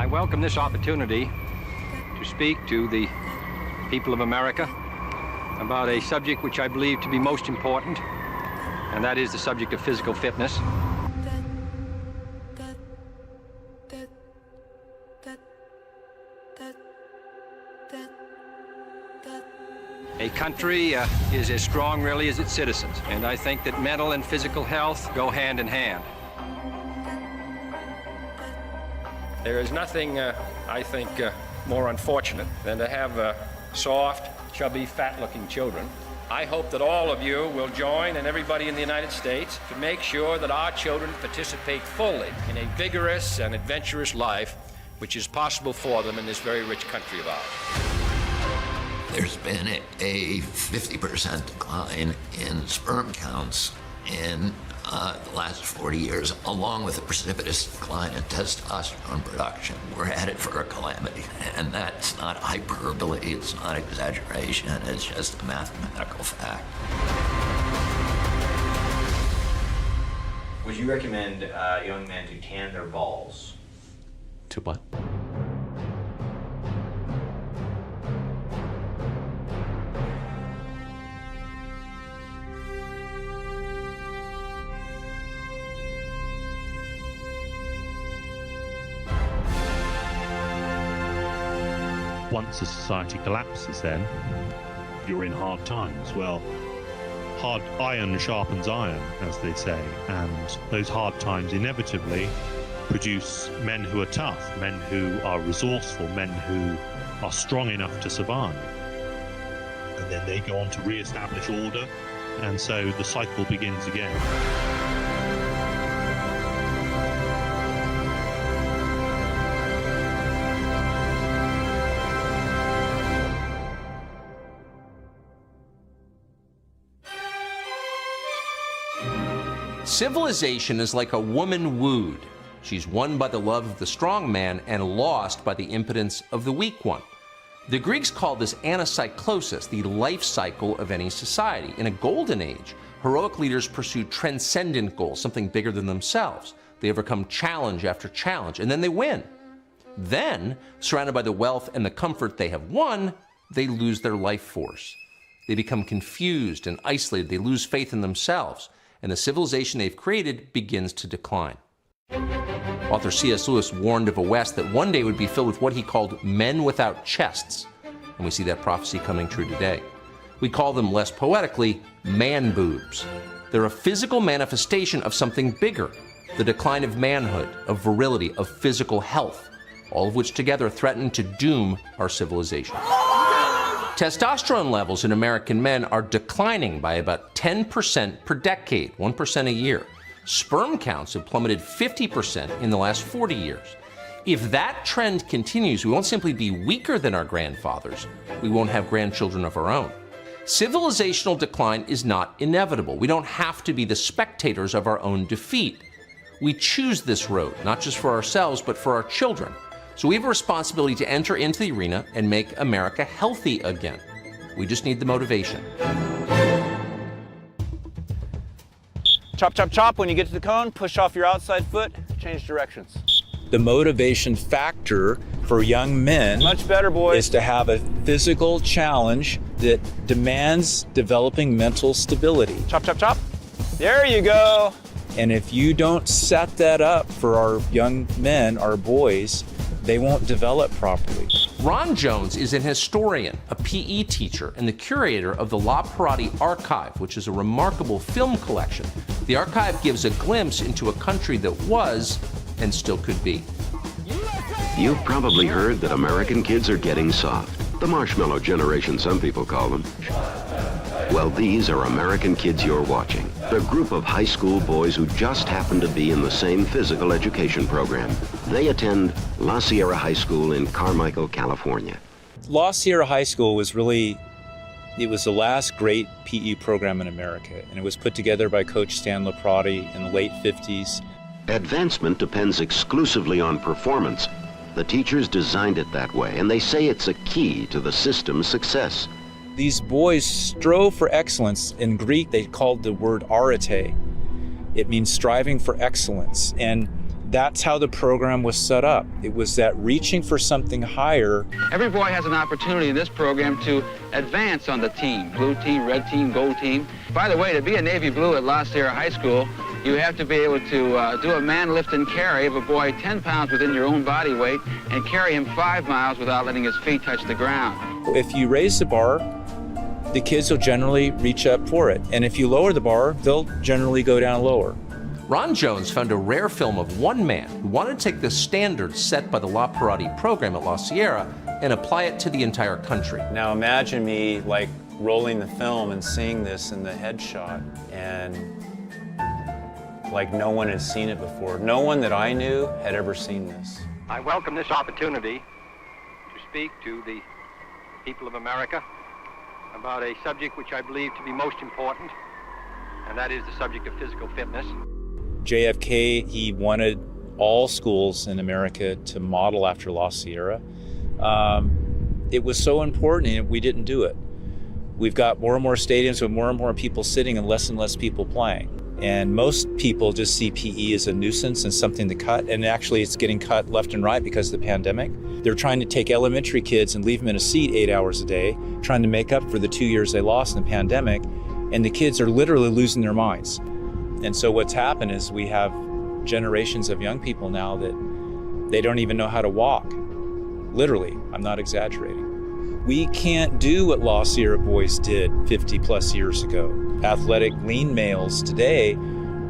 I welcome this opportunity to speak to the people of America about a subject which I believe to be most important, and that is the subject of physical fitness. A country is as strong, really, as its citizens, and I think that mental and physical health go hand in hand. There is nothing, I think, more unfortunate than to have soft, chubby, fat-looking children. I hope that all of you will join, and everybody in the United States, to make sure that our children participate fully in a vigorous and adventurous life which is possible for them in this very rich country of ours. There's been a 50% decline in sperm counts in the last 40 years, along with a precipitous decline in testosterone production. We're headed for a calamity, and that's not hyperbole, it's not exaggeration, it's just a mathematical fact. Would you recommend young men to tan their balls? To what? Once a society collapses, then you're in hard times. Well, hard iron sharpens iron, as they say, and those hard times inevitably produce men who are tough, men who are resourceful, men who are strong enough to survive. And then they go on to re-establish order, and so the cycle begins again. Civilization is like a woman wooed. She's won by the love of the strong man and lost by the impotence of the weak one. The Greeks called this anacyclosis, the life cycle of any society. In a golden age, heroic leaders pursue transcendent goals, something bigger than themselves. They overcome challenge after challenge, and then they win. Then, surrounded by the wealth and the comfort they have won, they lose their life force. They become confused and isolated. They lose faith in themselves, and the civilization they've created begins to decline. Author C.S. Lewis warned of a West that one day would be filled with what he called men without chests, and we see that prophecy coming true today. We call them, less poetically, man boobs. They're a physical manifestation of something bigger, the decline of manhood, of virility, of physical health, all of which together threaten to doom our civilization. Testosterone levels in American men are declining by about 10% per decade, 1% a year. Sperm counts have plummeted 50% in the last 40 years. If that trend continues, we won't simply be weaker than our grandfathers, we won't have grandchildren of our own. Civilizational decline is not inevitable. We don't have to be the spectators of our own defeat. We choose this road, not just for ourselves, but for our children. So we have a responsibility to enter into the arena and make America healthy again. We just need the motivation. Chop, chop, chop. When you get to the cone, push off your outside foot, change directions. The motivation factor for young men, Much better, boys, is to have a physical challenge that demands developing mental stability. Chop, chop, chop. There you go. And if you don't set that up for our young men, our boys, they won't develop properly. Ron Jones is an historian, a PE teacher, and the curator of the La Parati Archive, which is a remarkable film collection. The archive gives a glimpse into a country that was and still could be. You've probably heard that American kids are getting soft. The marshmallow generation, some people call them. Well, these are American kids you're watching. The group of high school boys who just happen to be in the same physical education program. They attend La Sierra High School in Carmichael, California. La Sierra High School was really, it was the last great PE program in America, and it was put together by Coach Stan Laprati in the late 50s. Advancement depends exclusively on performance. The teachers designed it that way, and they say it's a key to the system's success. These boys strove for excellence. In Greek, they called the word arete. It means striving for excellence. And That's how the program was set up. It was that reaching for something higher. Every boy has an opportunity in this program to advance on the team. Blue team, red team, gold team. By the way, to be a Navy Blue at La Sierra High School, you have to be able to do a man lift and carry of a boy 10 pounds within your own body weight and carry him 5 miles without letting his feet touch the ground. If you raise the bar, the kids will generally reach up for it. And if you lower the bar, they'll generally go down lower. Ron Jones found a rare film of one man who wanted to take the standards set by the La Parati program at La Sierra and apply it to the entire country. Now imagine me like rolling the film and seeing this in the headshot, and like no one had seen it before. No one that I knew had ever seen this. I welcome this opportunity to speak to the people of America about a subject which I believe to be most important, and that is the subject of physical fitness. JFK, he wanted all schools in America to model after La Sierra. It was so important, and we didn't do it. We've got more and more stadiums with more and more people sitting and less people playing. And most people just see PE as a nuisance and something to cut, and actually it's getting cut left and right because of the pandemic. They're trying to take elementary kids and leave them in a seat 8 hours a day, trying to make up for the 2 years they lost in the pandemic, and the kids are literally losing their minds. And so what's happened is we have generations of young people now that they don't even know how to walk. Literally, I'm not exaggerating. We can't do what La Sierra boys did 50 plus years ago. Athletic, lean males today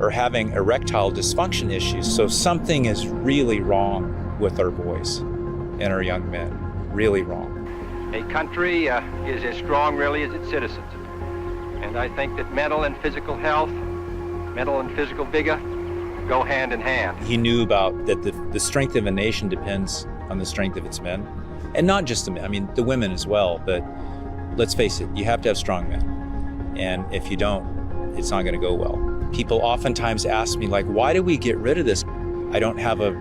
are having erectile dysfunction issues. So something is really wrong with our boys and our young men, really wrong. A country is as strong really as its citizens. And I think that mental and physical health, mental and physical vigor go hand in hand. He knew about that the strength of a nation depends on the strength of its men. And not just the men, I mean the women as well, but let's face it, you have to have strong men. And if you don't, it's not gonna go well. People oftentimes ask me like, why did we get rid of this? I don't have a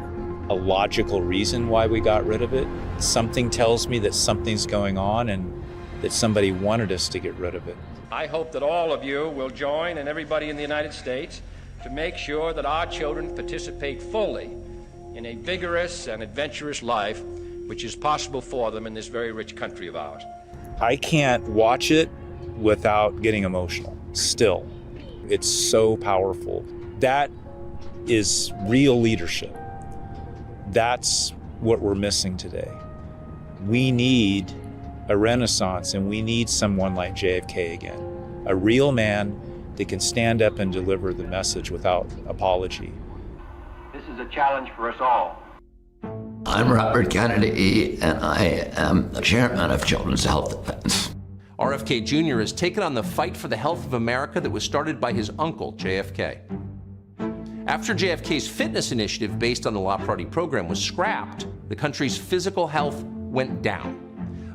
logical reason why we got rid of it. Something tells me that something's going on and that somebody wanted us to get rid of it. I hope that all of you will join, and everybody in the United States, to make sure that our children participate fully in a vigorous and adventurous life which is possible for them in this very rich country of ours. I can't watch it without getting emotional, still. It's so powerful. That is real leadership. That's what we're missing today. We need a renaissance, and we need someone like JFK again. A real man that can stand up and deliver the message without apology. This is a challenge for us all. I'm Robert Kennedy, and I am the chairman of Children's Health Defense. RFK Jr. has taken on the fight for the health of America that was started by his uncle, JFK. After JFK's fitness initiative based on the La Parati program was scrapped, the country's physical health went down.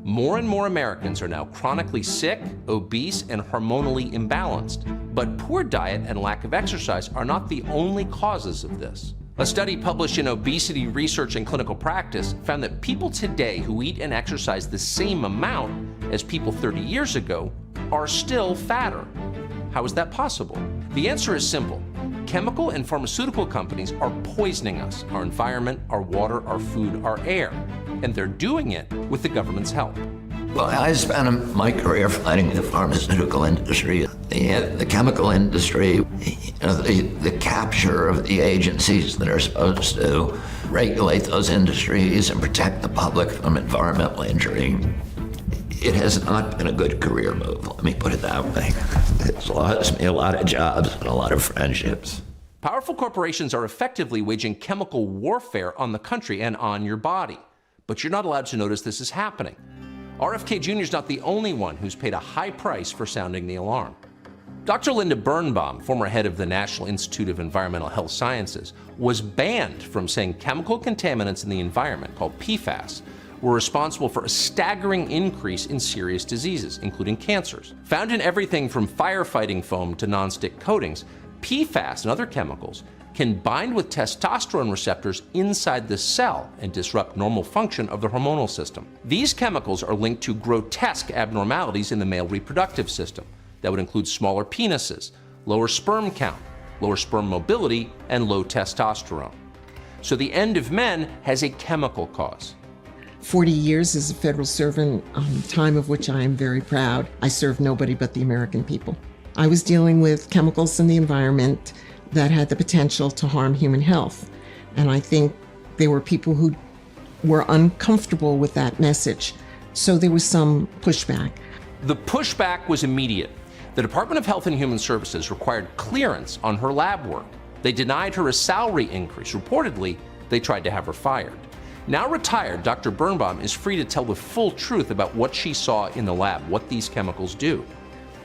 More and more Americans are now chronically sick, obese, and hormonally imbalanced. But poor diet and lack of exercise are not the only causes of this. A study published in Obesity Research and Clinical Practice found that people today who eat and exercise the same amount as people 30 years ago are still fatter. How is that possible? The answer is simple. Chemical and pharmaceutical companies are poisoning us, our environment, our water, our food, our air, and they're doing it with the government's help. Well, I spent my career fighting the pharmaceutical industry, the chemical industry, the capture of the agencies that are supposed to regulate those industries and protect the public from environmental injury. It has not been a good career move, let me put it that way. It's lost me a lot of jobs and a lot of friendships. Powerful corporations are effectively waging chemical warfare on the country and on your body. But you're not allowed to notice this is happening. RFK Jr. is not the only one who's paid a high price for sounding the alarm. Dr. Linda Birnbaum, former head of the National Institute of Environmental Health Sciences, was banned from saying chemical contaminants in the environment, called PFAS, were responsible for a staggering increase in serious diseases, including cancers. Found in everything from firefighting foam to nonstick coatings, PFAS and other chemicals can bind with testosterone receptors inside the cell and disrupt normal function of the hormonal system. These chemicals are linked to grotesque abnormalities in the male reproductive system that would include smaller penises, lower sperm count, lower sperm mobility, and low testosterone. So the end of men has a chemical cause. 40 years as a federal servant, time of which I am very proud. I served nobody but the American people. I was dealing with chemicals in the environment that had the potential to harm human health. And I think there were people who were uncomfortable with that message. So there was some pushback. The pushback was immediate. The Department of Health and Human Services required clearance on her lab work. They denied her a salary increase. Reportedly, they tried to have her fired. Now retired, Dr. Birnbaum is free to tell the full truth about what she saw in the lab, what these chemicals do.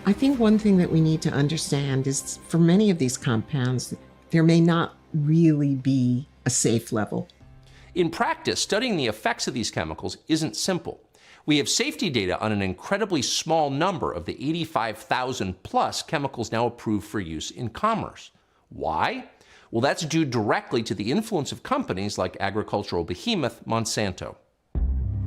I think one thing that we need to understand is for many of these compounds, there may not really be a safe level. In practice, studying the effects of these chemicals isn't simple. We have safety data on an incredibly small number of the 85,000 plus chemicals now approved for use in commerce. Why? Well, that's due directly to the influence of companies like agricultural behemoth Monsanto.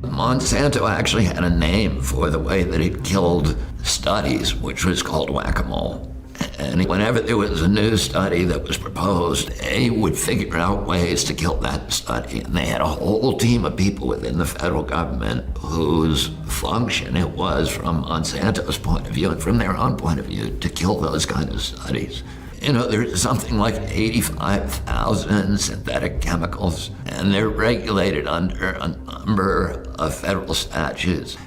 Monsanto actually had a name for the way that it killed studies, which was called whack-a-mole. And whenever there was a new study that was proposed, they would figure out ways to kill that study. And they had a whole team of people within the federal government whose function it was, from Monsanto's point of view and from their own point of view, to kill those kind of studies. You know, there's something like 85,000 synthetic chemicals, and they're regulated under a number of federal statutes.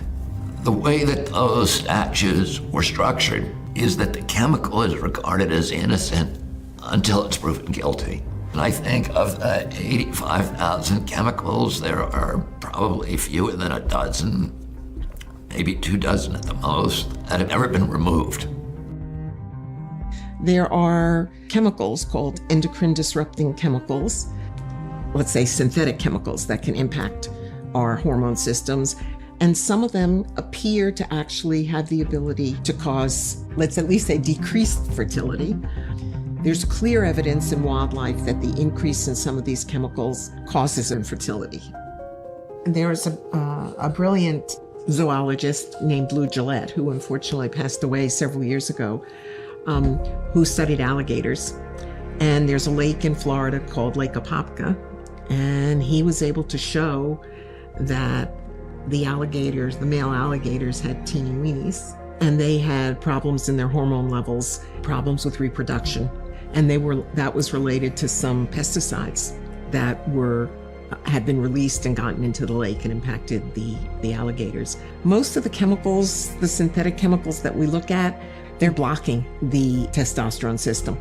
The way that those statutes were structured is that the chemical is regarded as innocent until it's proven guilty. And I think of the 85,000 chemicals, there are probably fewer than a dozen, maybe 24 at the most, that have never been removed. There are chemicals called endocrine disrupting chemicals, let's say synthetic chemicals that can impact our hormone systems. And some of them appear to actually have the ability to cause, let's at least say, decreased fertility. There's clear evidence in wildlife that the increase in some of these chemicals causes infertility. There's a brilliant zoologist named Lou Gillette, who unfortunately passed away several years ago, who studied alligators. And there's a lake in Florida called Lake Apopka, and he was able to show that the alligators, the male alligators, had teeny weenies, and they had problems in their hormone levels, problems with reproduction. And that was related to some pesticides that had been released and gotten into the lake and impacted the alligators. Most of the chemicals, the synthetic chemicals that we look at, they're blocking the testosterone system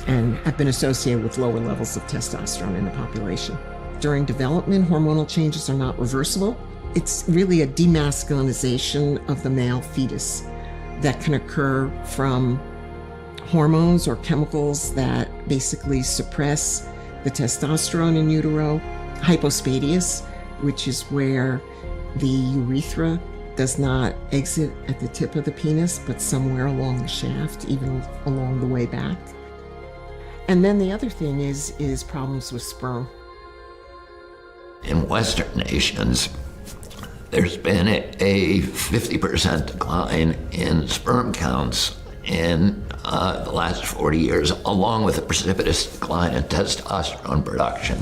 and have been associated with lower levels of testosterone in the population. During development, hormonal changes are not reversible. It's really a demasculinization of the male fetus that can occur from hormones or chemicals that basically suppress the testosterone in utero. Hypospadias, which is where the urethra does not exit at the tip of the penis, but somewhere along the shaft, even along the way back. And then the other thing is problems with sperm. In Western nations, there's been a 50% decline in sperm counts in the last 40 years, along with a precipitous decline in testosterone production.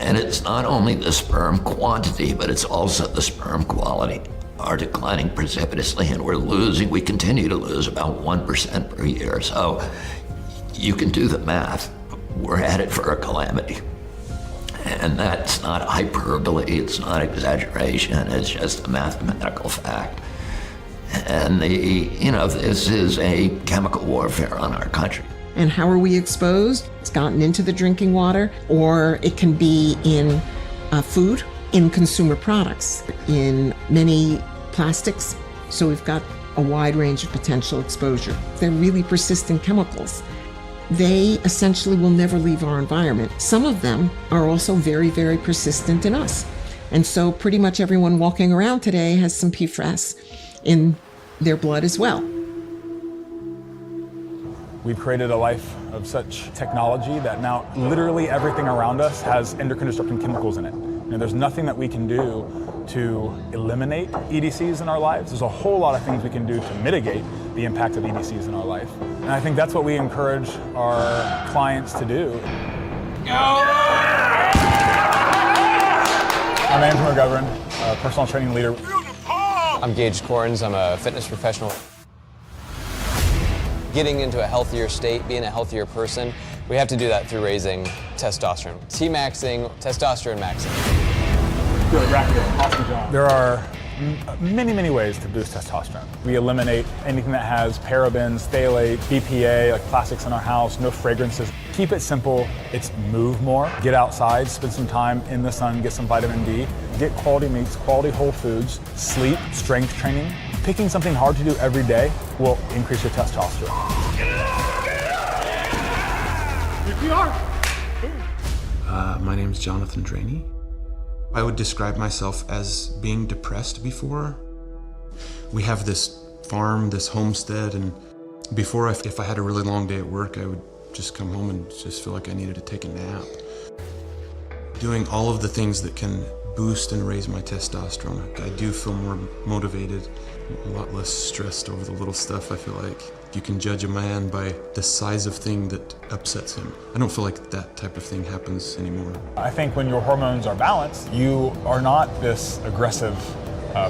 And it's not only the sperm quantity, but it's also the sperm quality are declining precipitously, and we continue to lose about 1% per year. So you can do the math. We're headed for a calamity. And that's not hyperbole, it's not exaggeration, it's just a mathematical fact. And this is a chemical warfare on our country. And how are we exposed? It's gotten into the drinking water, or it can be in food, in consumer products, in many plastics. So we've got a wide range of potential exposure. They're really persistent chemicals. They essentially will never leave our environment. Some of them are also very, very persistent in us. And so pretty much everyone walking around today has some PFAS in their blood as well. We've created a life of such technology that now literally everything around us has endocrine disrupting chemicals in it. And there's nothing that we can do to eliminate EDCs in our lives. There's a whole lot of things we can do to mitigate the impact of EDCs in our life. And I think that's what we encourage our clients to do. I'm Andrew McGovern, a personal training leader. I'm Gage Corns. I'm a fitness professional. Getting into a healthier state, being a healthier person, we have to do that through raising testosterone. T-maxing, testosterone maxing. Good, rapid. Awesome job. There are many ways to boost testosterone. We eliminate anything that has parabens, phthalate, BPA, like plastics in our house, no fragrances. Keep it simple. It's move more, get outside, spend some time in the sun, get some vitamin D, get quality meats, quality whole foods, sleep, strength training. Picking something hard to do every day will increase your testosterone. My name's Jonathan Draney. I would describe myself as being depressed before. We have this farm, this homestead, and before, if I had a really long day at work, I would just come home and just feel like I needed to take a nap. Doing all of the things that can boost and raise my testosterone, I do feel more motivated, a lot less stressed over the little stuff. I feel like you can judge a man by the size of thing that upsets him. I don't feel like that type of thing happens anymore. I think when your hormones are balanced, you are not this aggressive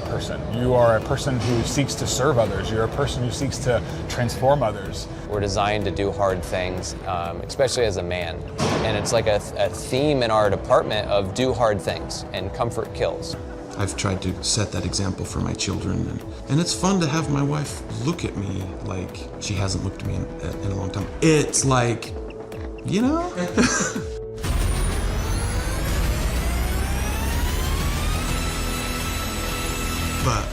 person. You are a person who seeks to serve others. You're a person who seeks to transform others. We're designed to do hard things, especially as a man. And it's like a theme in our department of do hard things, and comfort kills. I've tried to set that example for my children, and it's fun to have my wife look at me like she hasn't looked at me in a long time. It's like, you know? But,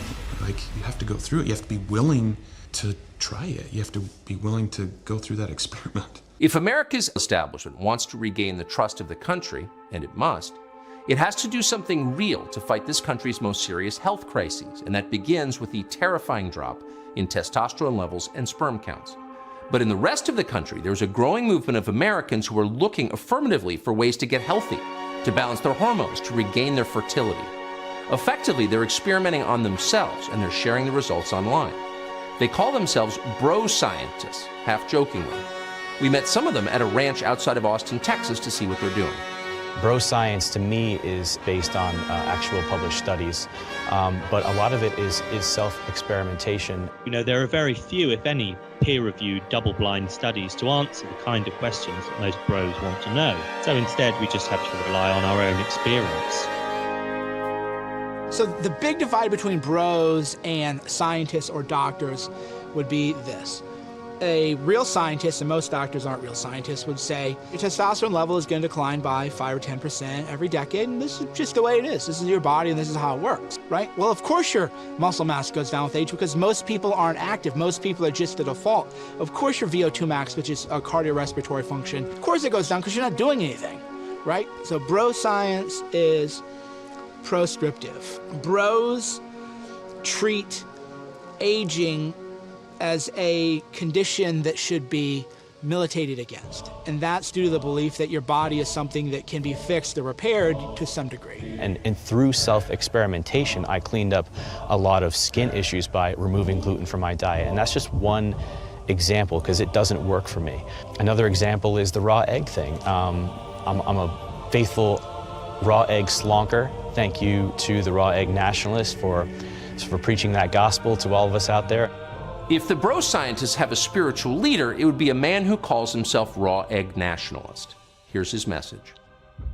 like, you have to go through it. You have to be willing to try it. You have to be willing to go through that experiment. If America's establishment wants to regain the trust of the country, and it must, it has to do something real to fight this country's most serious health crises, and that begins with the terrifying drop in testosterone levels and sperm counts. But in the rest of the country, there's a growing movement of Americans who are looking affirmatively for ways to get healthy, to balance their hormones, to regain their fertility. Effectively, they're experimenting on themselves, and they're sharing the results online. They call themselves bro scientists, half jokingly. We met some of them at a ranch outside of Austin, Texas, to see what they're doing. Bro science to me is based on actual published studies, but a lot of it is self-experimentation. You know, there are very few, if any, peer-reviewed double-blind studies to answer the kind of questions that most bros want to know. So instead, we just have to rely on our own experience. So the big divide between bros and scientists or doctors would be this. A real scientist, and most doctors aren't real scientists, would say your testosterone level is going to decline by 5 or 10% every decade, and this is just the way it is. This is your body, and this is how it works, right? Well, of course your muscle mass goes down with age because most people aren't active. Most people are just the default. Of course your VO2 max, which is a cardiorespiratory function, of course it goes down because you're not doing anything, right? So bro science is proscriptive. Bros treat aging as a condition that should be militated against. And that's due to the belief that your body is something that can be fixed or repaired to some degree. And through self-experimentation, I cleaned up a lot of skin issues by removing gluten from my diet. And that's just one example, because it doesn't work for me. Another example is the raw egg thing. I'm a faithful raw egg slonker. Thank you to the raw egg nationalists for preaching that gospel to all of us out there. If the bro scientists have a spiritual leader, it would be a man who calls himself raw egg nationalist. Here's his message.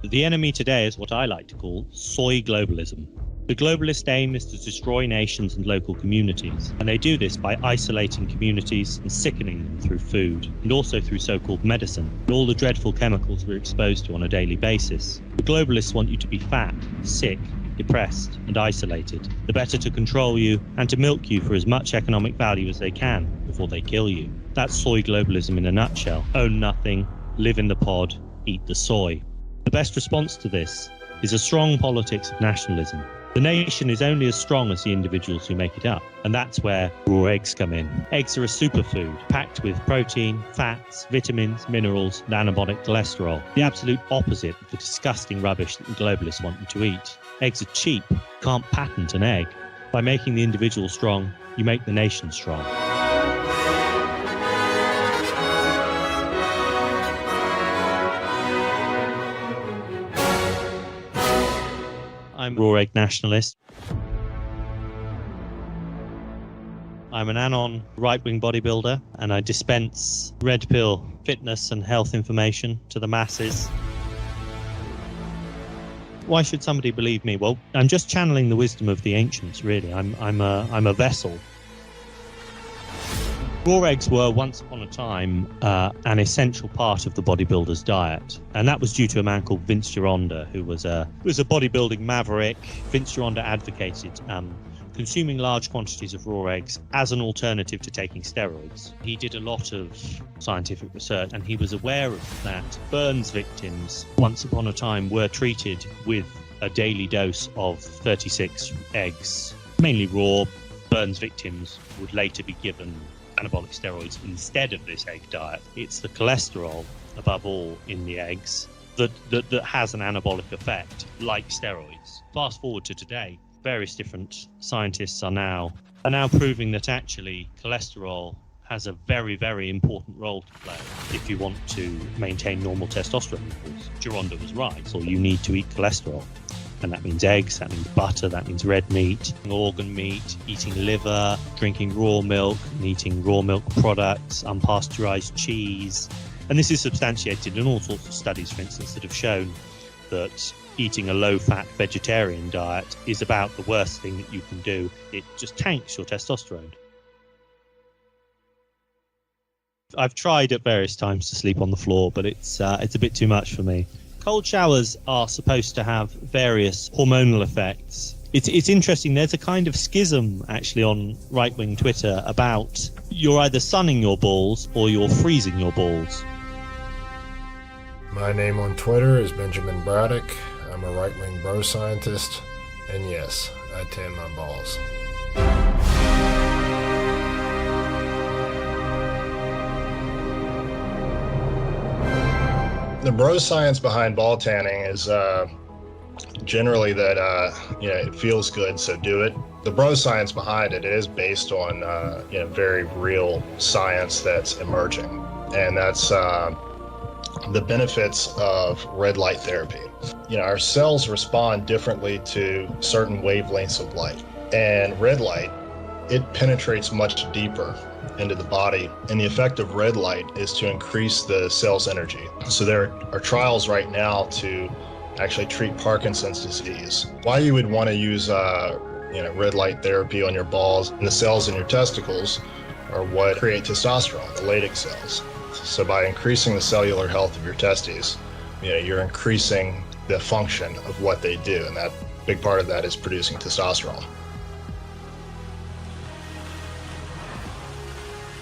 The enemy today is what I like to call soy globalism. The globalist aim is to destroy nations and local communities, and they do this by isolating communities and sickening them through food, and also through so-called medicine, and all the dreadful chemicals we're exposed to on a daily basis. The globalists want you to be fat, sick, depressed and isolated, the better to control you and to milk you for as much economic value as they can before they kill you. That's soy globalism in a nutshell. Own nothing, live in the pod, eat the soy. The best response to this is a strong politics of nationalism. The nation is only as strong as the individuals who make it up, and that's where raw eggs come in. Eggs are a superfood, packed with protein, fats, vitamins, minerals, and anabolic cholesterol, the absolute opposite of the disgusting rubbish that the globalists want you to eat. Eggs are cheap. You can't patent an egg. By making the individual strong, you make the nation strong. I'm a raw egg nationalist. I'm an anon right-wing bodybuilder, and I dispense red pill fitness and health information to the masses. Why should somebody believe me? Well, I'm just channeling the wisdom of the ancients, really. I'm a vessel. Raw eggs were once upon a time an essential part of the bodybuilder's diet, and that was due to a man called Vince Gironda, who was a bodybuilding maverick. Vince Gironda advocated consuming large quantities of raw eggs as an alternative to taking steroids. He did a lot of scientific research, and he was aware of that burns victims once upon a time were treated with a daily dose of 36 eggs, mainly raw. Burns victims would later be given anabolic steroids instead of this egg diet. It's the cholesterol, above all, in the eggs that has an anabolic effect, like steroids. Fast forward to today, various different scientists are now proving that actually cholesterol has a very, very important role to play if you want to maintain normal testosterone levels. Gironda was right, so you need to eat cholesterol. And that means eggs, that means butter, that means red meat, organ meat, eating liver, drinking raw milk, and eating raw milk products, unpasteurized cheese. And this is substantiated in all sorts of studies, for instance, that have shown that eating a low-fat vegetarian diet is about the worst thing that you can do. It just tanks your testosterone. I've tried at various times to sleep on the floor, but it's a bit too much for me. Cold showers are supposed to have various hormonal effects. It's interesting, there's a kind of schism actually on right-wing Twitter about you're either sunning your balls or you're freezing your balls. My name on Twitter is Benjamin Braddock. I'm a right-wing bro scientist, and yes, I tan my balls. The bro science behind ball tanning is generally that it feels good, so do it. The bro science behind it is based on very real science that's emerging, and that's the benefits of red light therapy. Our cells respond differently to certain wavelengths of light, and red light, it penetrates much deeper into the body, and the effect of red light is to increase the cell's energy. So there are trials right now to actually treat Parkinson's disease. Why you would want to use red light therapy on your balls and the cells in your testicles are what create testosterone, the Leydig cells. So by increasing the cellular health of your testes, you're increasing the function of what they do, and that big part of that is producing testosterone.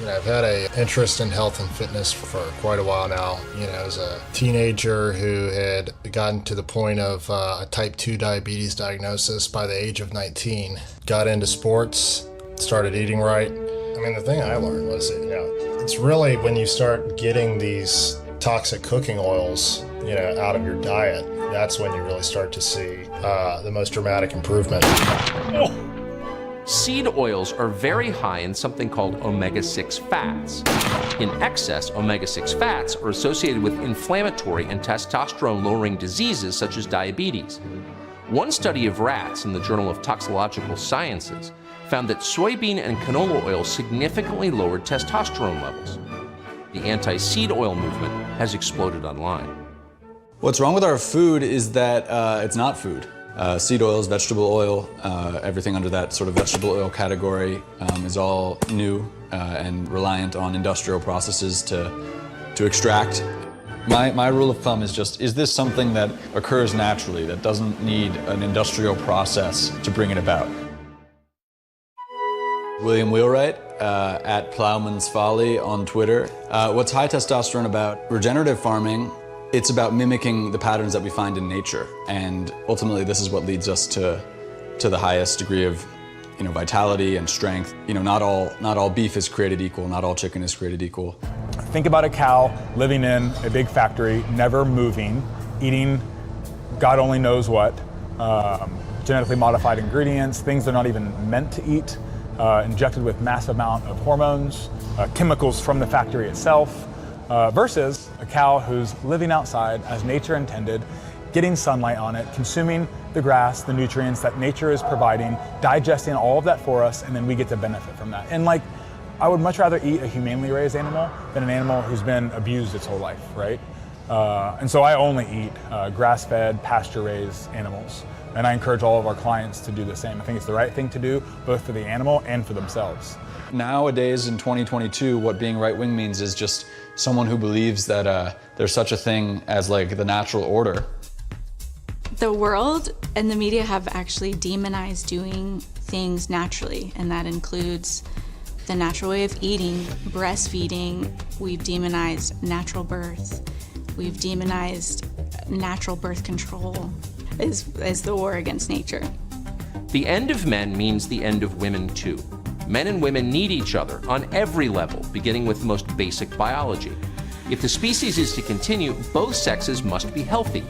I've had an interest in health and fitness for quite a while now. As a teenager who had gotten to the point of a type 2 diabetes diagnosis by the age of 19, got into sports, started eating right. The thing I learned was that, it's really when you start getting these toxic cooking oils, out of your diet, that's when you really start to see the most dramatic improvement. Seed oils are very high in something called omega-6 fats. In excess, omega-6 fats are associated with inflammatory and testosterone-lowering diseases such as diabetes. One study of rats in the Journal of Toxicological Sciences found that soybean and canola oil significantly lowered testosterone levels. The anti-seed oil movement has exploded online. What's wrong with our food is that it's not food. Seed oils, vegetable oil, everything under that sort of vegetable oil category is all new and reliant on industrial processes to extract. My rule of thumb is just, is this something that occurs naturally, that doesn't need an industrial process to bring it about? William Wheelwright, at Plowman's Folly on Twitter. What's high testosterone about regenerative farming? It's about mimicking the patterns that we find in nature, and ultimately this is what leads us to the highest degree of vitality and strength. Not all beef is created equal, not all chicken is created equal. Think about a cow living in a big factory, never moving, eating God only knows what, genetically modified ingredients, things they're not even meant to eat, injected with massive amount of hormones, chemicals from the factory itself. Versus a cow who's living outside as nature intended, getting sunlight on it, consuming the grass, the nutrients that nature is providing, digesting all of that for us, and then we get to benefit from that. And like, I would much rather eat a humanely raised animal than an animal who's been abused its whole life, right? And so I only eat grass-fed, pasture-raised animals. And I encourage all of our clients to do the same. I think it's the right thing to do, both for the animal and for themselves. Nowadays in 2022, what being right-wing means is just someone who believes that there's such a thing as like the natural order. The world and the media have actually demonized doing things naturally, and that includes the natural way of eating, breastfeeding. We've demonized natural birth. We've demonized natural birth control as the war against nature. The end of men means the end of women too. Men and women need each other on every level, beginning with the most basic biology. If the species is to continue, both sexes must be healthy.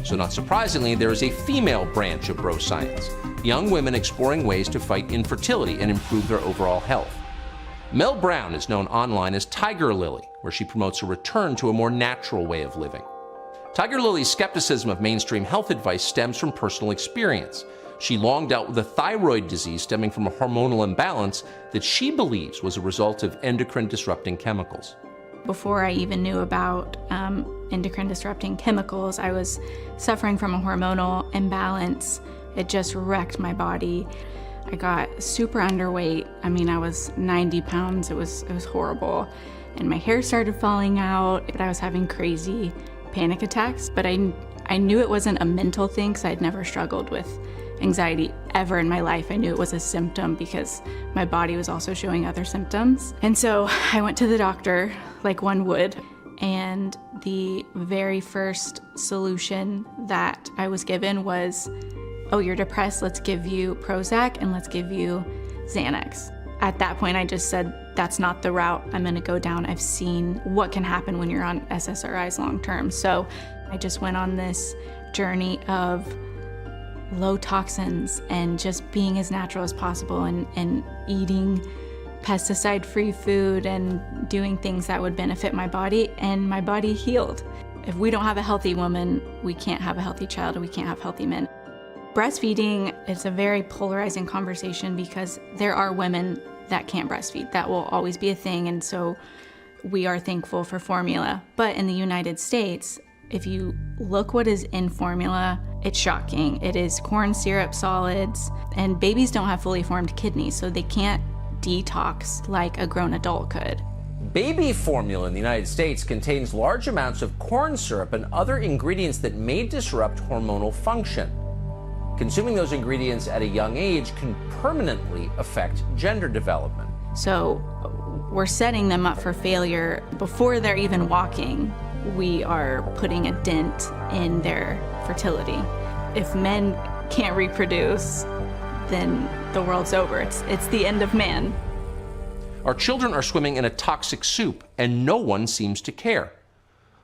So not surprisingly, there is a female branch of bro science, young women exploring ways to fight infertility and improve their overall health. Mel Brown is known online as Tiger Lily, where she promotes a return to a more natural way of living. Tiger Lily's skepticism of mainstream health advice stems from personal experience. She long dealt with a thyroid disease stemming from a hormonal imbalance that she believes was a result of endocrine-disrupting chemicals. Before I even knew about endocrine-disrupting chemicals, I was suffering from a hormonal imbalance. It just wrecked my body. I got super underweight. I mean, I was 90 pounds. It was horrible. And my hair started falling out, but I was having crazy panic attacks. But I knew it wasn't a mental thing, because I'd never struggled with anxiety ever in my life. I knew it was a symptom because my body was also showing other symptoms. And so I went to the doctor like one would, and the very first solution that I was given was, oh, you're depressed, let's give you Prozac and let's give you Xanax. At that point, I just said, that's not the route I'm gonna go down. I've seen what can happen when you're on SSRIs long term. So I just went on this journey of low toxins and just being as natural as possible and eating pesticide-free food and doing things that would benefit my body, and my body healed. If we don't have a healthy woman, we can't have a healthy child, and we can't have healthy men. Breastfeeding is a very polarizing conversation because there are women that can't breastfeed. That will always be a thing, and so we are thankful for formula. But in the United States, if you look what is in formula, it's shocking. It is corn syrup solids, and babies don't have fully formed kidneys, so they can't detox like a grown adult could. Baby formula in the United States contains large amounts of corn syrup and other ingredients that may disrupt hormonal function. Consuming those ingredients at a young age can permanently affect gender development. So we're setting them up for failure before they're even walking. We are putting a dent in their fertility. If men can't reproduce, then the world's over. It's the end of man. Our children are swimming in a toxic soup, and no one seems to care.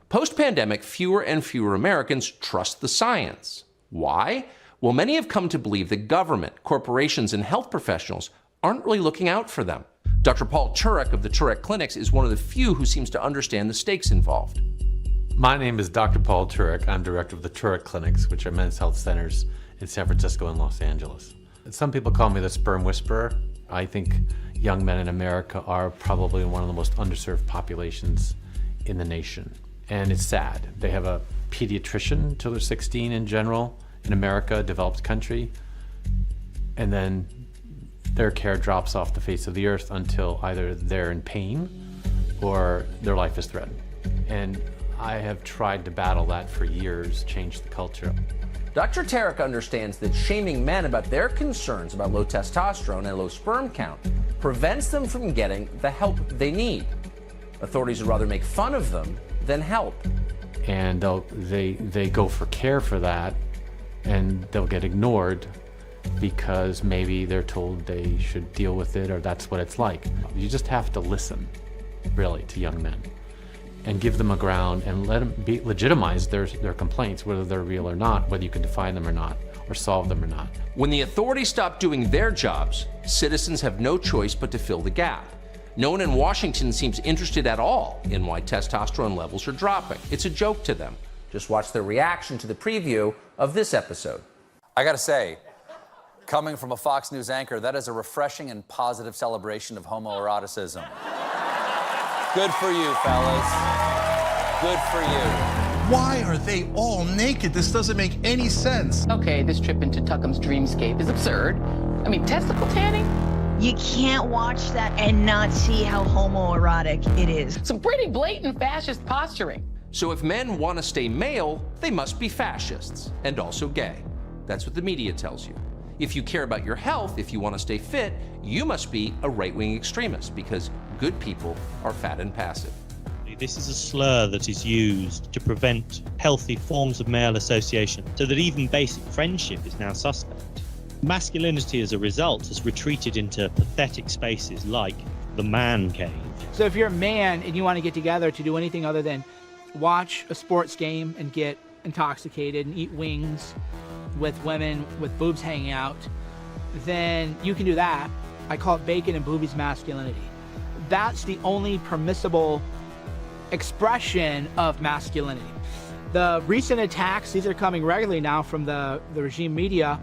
Post-pandemic, fewer and fewer Americans trust the science. Why? Well, many have come to believe that government, corporations, and health professionals aren't really looking out for them. Dr. Paul Turek of the Turek Clinics is one of the few who seems to understand the stakes involved. My name is Dr. Paul Turek. I'm director of the Turek Clinics, which are men's health centers in San Francisco and Los Angeles. Some people call me the sperm whisperer. I think young men in America are probably one of the most underserved populations in the nation. And it's sad. They have a pediatrician till they're 16 in general in America, a developed country, and then their care drops off the face of the earth until either they're in pain or their life is threatened. And I have tried to battle that for years, change the culture. Dr. Turek understands that shaming men about their concerns about low testosterone and low sperm count prevents them from getting the help they need. Authorities would rather make fun of them than help. And they go for care for that, and they'll get ignored because maybe they're told they should deal with it, or that's what it's like. You just have to listen, really, to young men and give them a ground and let them legitimize their complaints, whether they're real or not, whether you can define them or not, or solve them or not. When the authorities stop doing their jobs, citizens have no choice but to fill the gap. No one in Washington seems interested at all in why testosterone levels are dropping. It's a joke to them. Just watch their reaction to the preview of this episode. I gotta say, coming from a Fox News anchor, that is a refreshing and positive celebration of homoeroticism. Good for you, fellas. Good for you. Why are they all naked? This doesn't make any sense. Okay, this trip into Tuckham's dreamscape is absurd. I mean, testicle tanning? You can't watch that and not see how homoerotic it is. Some pretty blatant fascist posturing. So if men want to stay male, they must be fascists and also gay. That's what the media tells you. If you care about your health, if you want to stay fit, you must be a right-wing extremist because good people are fat and passive. This is a slur that is used to prevent healthy forms of male association, so that even basic friendship is now suspect. Masculinity, as a result, has retreated into pathetic spaces like the man cave. So if you're a man and you want to get together to do anything other than watch a sports game and get intoxicated and eat wings with women with boobs hanging out, then you can do that. I call it bacon and boobies masculinity. That's the only permissible expression of masculinity. The recent attacks, these are coming regularly now from the regime media,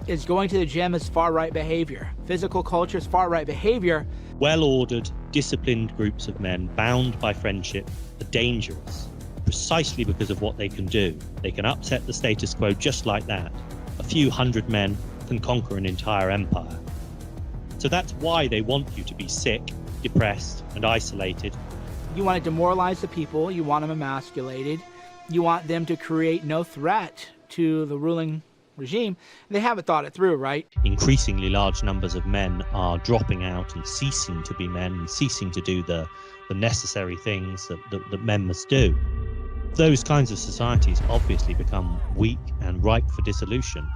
is going to the gym is far-right behavior. Physical culture is far-right behavior. Well-ordered, disciplined groups of men bound by friendship are dangerous, precisely because of what they can do. They can upset the status quo just like that. A few hundred men can conquer an entire empire. So that's why they want you to be sick, depressed, and isolated. You want to demoralize the people, you want them emasculated, you want them to create no threat to the ruling regime. They haven't thought it through, right? Increasingly large numbers of men are dropping out and ceasing to be men and ceasing to do the necessary things that men must do. Those kinds of societies obviously become weak and ripe for dissolution.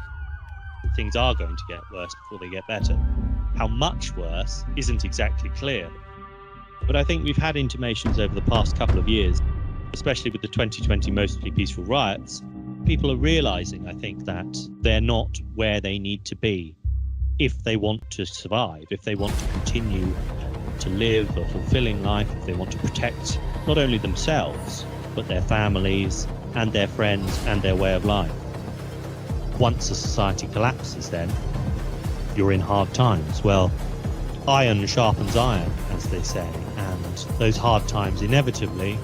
Things are going to get worse before they get better. How much worse isn't exactly clear. But I think we've had intimations over the past couple of years, especially with the 2020 mostly peaceful riots. People are realizing, I think, that they're not where they need to be if they want to survive, if they want to continue to live a fulfilling life, if they want to protect not only themselves, but their families and their friends and their way of life. Once a society collapses, then you're in hard times. Well, iron sharpens iron, as they say, and those hard times inevitably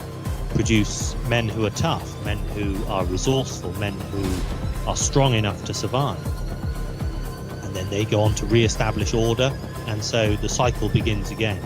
produce men who are tough, men who are resourceful, men who are strong enough to survive. And then they go on to re-establish order, and so the cycle begins again.